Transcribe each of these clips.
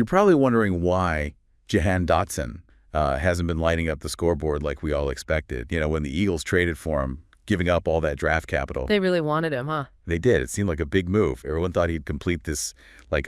You're probably wondering why Jahan Dotson hasn't been lighting up the scoreboard like we all expected. When the Eagles traded for him, giving up all that draft capital. They really wanted him, huh? They did. It seemed like a big move. Everyone thought he'd complete this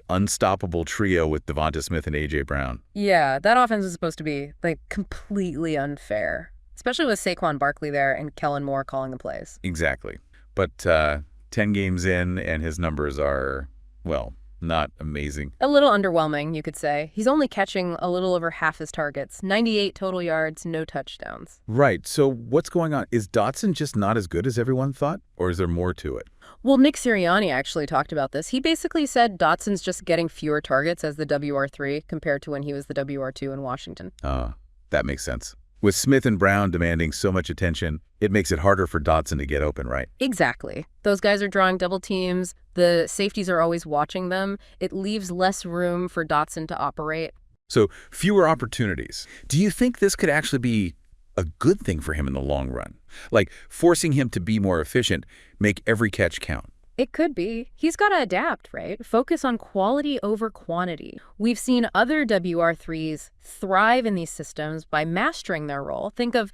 unstoppable trio with DeVonta Smith and A.J. Brown. Yeah, that offense is supposed to be completely unfair, especially with Saquon Barkley there and Kellen Moore calling the plays. Exactly. But 10 games in and his numbers are, well, not amazing. A little underwhelming, you could say. He's only catching a little over half his targets. 98 total yards, no touchdowns. Right. So what's going on? Is Dotson just not as good as everyone thought? Or is there more to it? Well, Nick Sirianni actually talked about this. He basically said Dotson's just getting fewer targets as the WR3 compared to when he was the WR2 in Washington. That makes sense. With Smith and Brown demanding so much attention, it makes it harder for Dotson to get open, right? Exactly. Those guys are drawing double teams. The safeties are always watching them. It leaves less room for Dotson to operate. So fewer opportunities. Do you think this could actually be a good thing for him in the long run? Like forcing him to be more efficient, make every catch count? It could be. He's got to adapt, right? Focus on quality over quantity. We've seen other WR3s thrive in these systems by mastering their role. Think of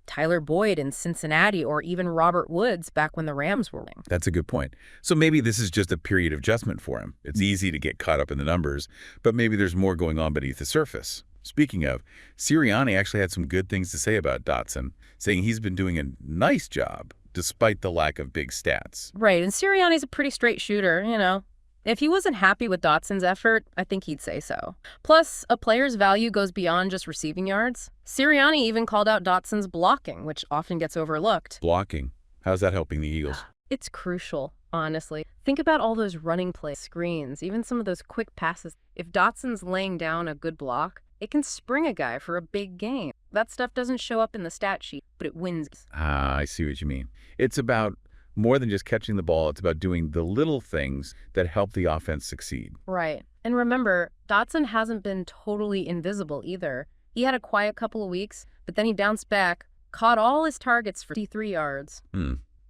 Tyler Boyd in Cincinnati or even Robert Woods back when the Rams were winning. That's a good point. So maybe this is just a period of adjustment for him. It's easy to get caught up in the numbers, but maybe there's more going on beneath the surface. Speaking of, Sirianni actually had some good things to say about Dotson, saying he's been doing a nice job despite the lack of big stats. Right, and Sirianni's a pretty straight shooter, If he wasn't happy with Dotson's effort, I think he'd say so. Plus, a player's value goes beyond just receiving yards. Sirianni even called out Dotson's blocking, which often gets overlooked. Blocking? How's that helping the Eagles? It's crucial, honestly. Think about all those running plays, screens, even some of those quick passes. If Dotson's laying down a good block, it can spring a guy for a big game. That stuff doesn't show up in the stat sheet, but it wins. I see what you mean. It's about more than just catching the ball. It's about doing the little things that help the offense succeed. Right. And remember, Dotson hasn't been totally invisible either. He had a quiet couple of weeks, but then he bounced back, caught all his targets for 53 yards.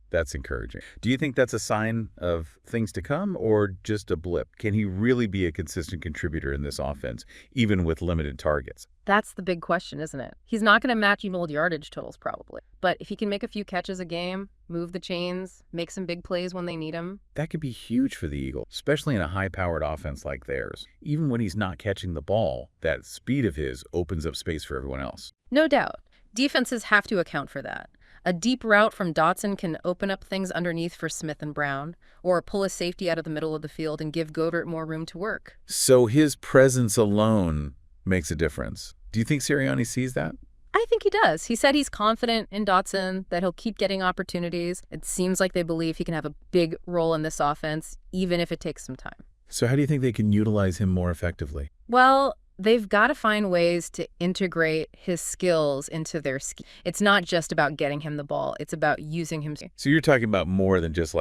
That's encouraging. Do you think that's a sign of things to come or just a blip? Can he really be a consistent contributor in this offense, even with limited targets? That's the big question, isn't it? He's not going to match even old yardage totals, probably. But if he can make a few catches a game, move the chains, make some big plays when they need him. That could be huge for the Eagles, especially in a high-powered offense like theirs. Even when he's not catching the ball, that speed of his opens up space for everyone else. No doubt. Defenses have to account for that. A deep route from Dotson can open up things underneath for Smith and Brown, or pull a safety out of the middle of the field and give Goddard more room to work. So his presence alone makes a difference. Do you think Sirianni sees that? I think he does. He said he's confident in Dotson, that he'll keep getting opportunities. It seems like they believe he can have a big role in this offense, even if it takes some time. So how do you think they can utilize him more effectively? Well, they've got to find ways to integrate his skills into their scheme. It's not just about getting him the ball. It's about using him. So you're talking about more than just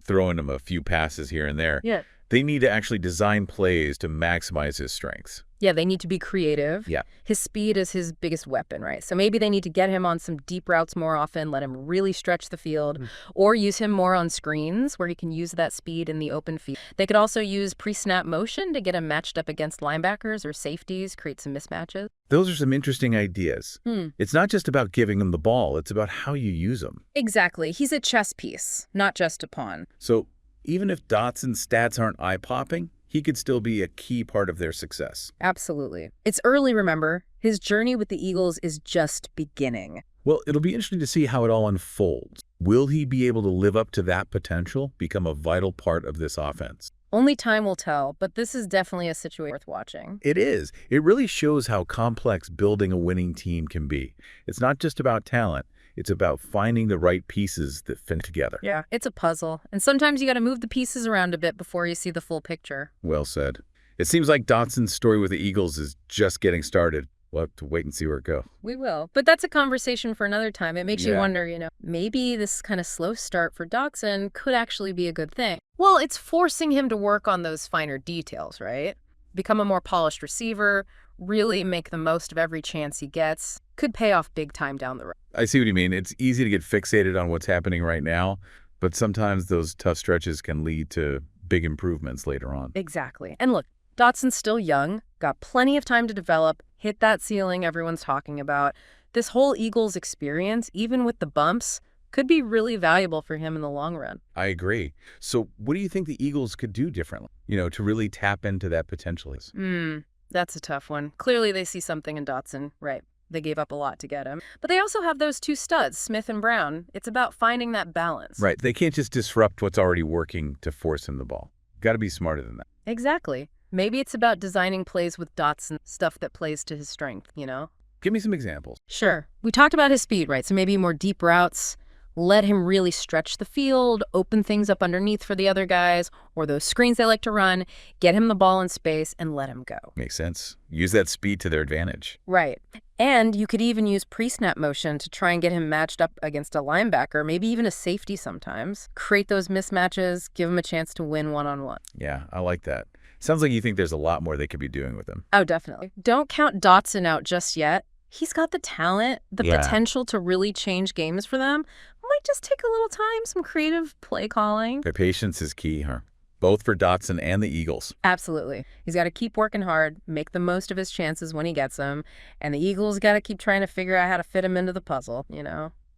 throwing him a few passes here and there. Yeah. They need to actually design plays to maximize his strengths. Yeah, they need to be creative. Yeah. His speed is his biggest weapon, right? So maybe they need to get him on some deep routes more often, let him really stretch the field, or use him more on screens where he can use that speed in the open field. They could also use pre-snap motion to get him matched up against linebackers or safeties, create some mismatches. Those are some interesting ideas. It's not just about giving him the ball. It's about how you use him. Exactly. He's a chess piece, not just a pawn. So even if Dotson's stats aren't eye-popping, he could still be a key part of their success. Absolutely. It's early, remember. His journey with the Eagles is just beginning. Well, it'll be interesting to see how it all unfolds. Will he be able to live up to that potential, become a vital part of this offense? Only time will tell, but this is definitely a situation worth watching. It is. It really shows how complex building a winning team can be. It's not just about talent. It's about finding the right pieces that fit together. Yeah, it's a puzzle. And sometimes you got to move the pieces around a bit before you see the full picture. Well said. It seems like Dotson's story with the Eagles is just getting started. We'll have to wait and see where it goes. We will. But that's a conversation for another time. It makes you wonder, maybe this kind of slow start for Dotson could actually be a good thing. Well, it's forcing him to work on those finer details, right? Become a more polished receiver, really make the most of every chance he gets. Could pay off big time down the road. I see what you mean. It's easy to get fixated on what's happening right now, but sometimes those tough stretches can lead to big improvements later on. Exactly. And look, Dotson's still young, got plenty of time to develop, hit that ceiling everyone's talking about. This whole Eagles experience, even with the bumps, could be really valuable for him in the long run. I agree. So what do you think the Eagles could do differently, to really tap into that potential? That's a tough one. Clearly they see something in Dotson, right? They gave up a lot to get him. But they also have those two studs, Smith and Brown. It's about finding that balance. Right. They can't just disrupt what's already working to force him the ball. Got to be smarter than that. Exactly. Maybe it's about designing plays with Dotson, stuff that plays to his strength, Give me some examples. Sure. We talked about his speed, right? So maybe more deep routes, let him really stretch the field, open things up underneath for the other guys, or those screens they like to run, get him the ball in space and let him go. Makes sense. Use that speed to their advantage. Right. And you could even use pre-snap motion to try and get him matched up against a linebacker, maybe even a safety sometimes. Create those mismatches, give him a chance to win one-on-one. Yeah, I like that. Sounds like you think there's a lot more they could be doing with him. Oh, definitely. Don't count Dotson out just yet. He's got the talent, the potential to really change games for them. Might just take a little time, some creative play calling. Okay, patience is key, huh? Both for Dotson and the Eagles. Absolutely. He's got to keep working hard, make the most of his chances when he gets them, and the Eagles got to keep trying to figure out how to fit him into the puzzle,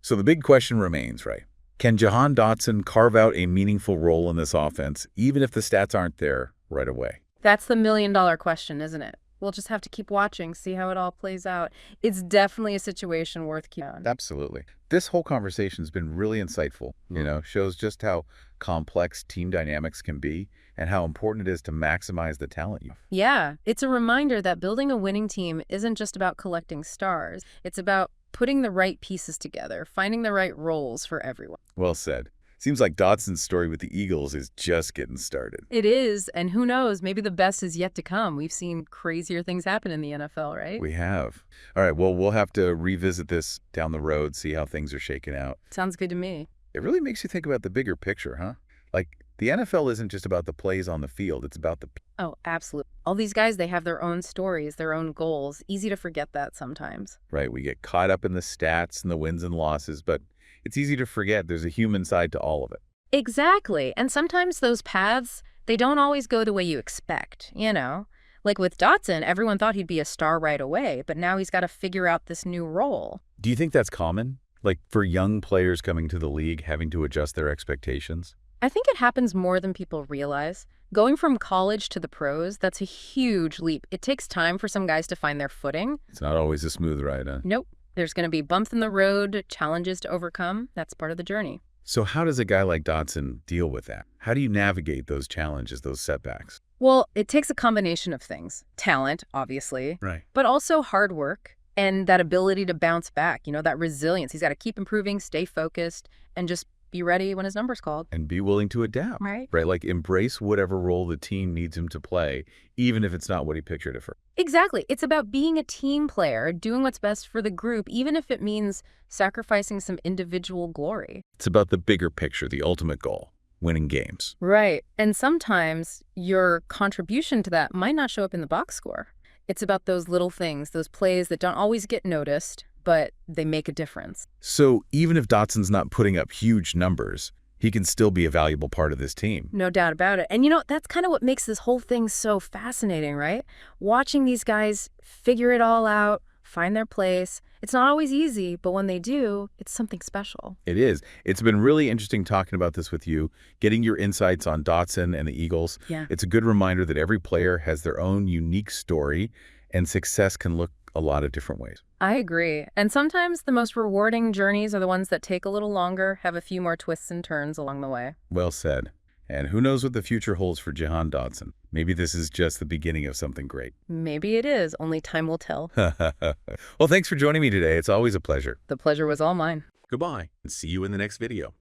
So the big question remains, right? Can Jahan Dotson carve out a meaningful role in this offense, even if the stats aren't there right away? That's the million-dollar question, isn't it? We'll just have to keep watching, see how it all plays out. It's definitely a situation worth keeping on. Absolutely. This whole conversation has been really insightful, shows just how complex team dynamics can be and how important it is to maximize the talent you have. Yeah, it's a reminder that building a winning team isn't just about collecting stars. It's about putting the right pieces together, finding the right roles for everyone. Well said. Seems like Dotson's story with the Eagles is just getting started. It is, and who knows, maybe the best is yet to come. We've seen crazier things happen in the NFL, right? We have. All right, well, we'll have to revisit this down the road, see how things are shaking out. Sounds good to me. It really makes you think about the bigger picture, huh? Like, the NFL isn't just about the plays on the field, it's about the... Oh, absolutely. All these guys, they have their own stories, their own goals. Easy to forget that sometimes. Right, we get caught up in the stats and the wins and losses, but it's easy to forget there's a human side to all of it. Exactly. And sometimes those paths, they don't always go the way you expect, Like with Dotson, everyone thought he'd be a star right away, but now he's got to figure out this new role. Do you think that's common? Like for young players coming to the league, having to adjust their expectations? I think it happens more than people realize. Going from college to the pros, that's a huge leap. It takes time for some guys to find their footing. It's not always a smooth ride, huh? Nope. There's going to be bumps in the road, challenges to overcome. That's part of the journey. So how does a guy like Dotson deal with that? How do you navigate those challenges, those setbacks? Well, it takes a combination of things. Talent, obviously. Right. But also hard work and that ability to bounce back, that resilience. He's got to keep improving, stay focused, and just be ready when his number's called. And be willing to adapt. Right. Right, like embrace whatever role the team needs him to play, even if it's not what he pictured at first. Exactly. It's about being a team player, doing what's best for the group, even if it means sacrificing some individual glory. It's about the bigger picture, the ultimate goal, winning games. Right. And sometimes your contribution to that might not show up in the box score. It's about those little things, those plays that don't always get noticed, but they make a difference. So even if Dotson's not putting up huge numbers, he can still be a valuable part of this team. No doubt about it. And that's kind of what makes this whole thing so fascinating, right? Watching these guys figure it all out, find their place. It's not always easy, but when they do, it's something special. It is. It's been really interesting talking about this with you, getting your insights on Dotson and the Eagles. Yeah. It's a good reminder that every player has their own unique story, and success can look a lot of different ways. I agree. And sometimes the most rewarding journeys are the ones that take a little longer, have a few more twists and turns along the way. Well said. And who knows what the future holds for Jahan Dotson? Maybe this is just the beginning of something great. Maybe it is. Only time will tell. Well, thanks for joining me today. It's always a pleasure. The pleasure was all mine. Goodbye, and see you in the next video.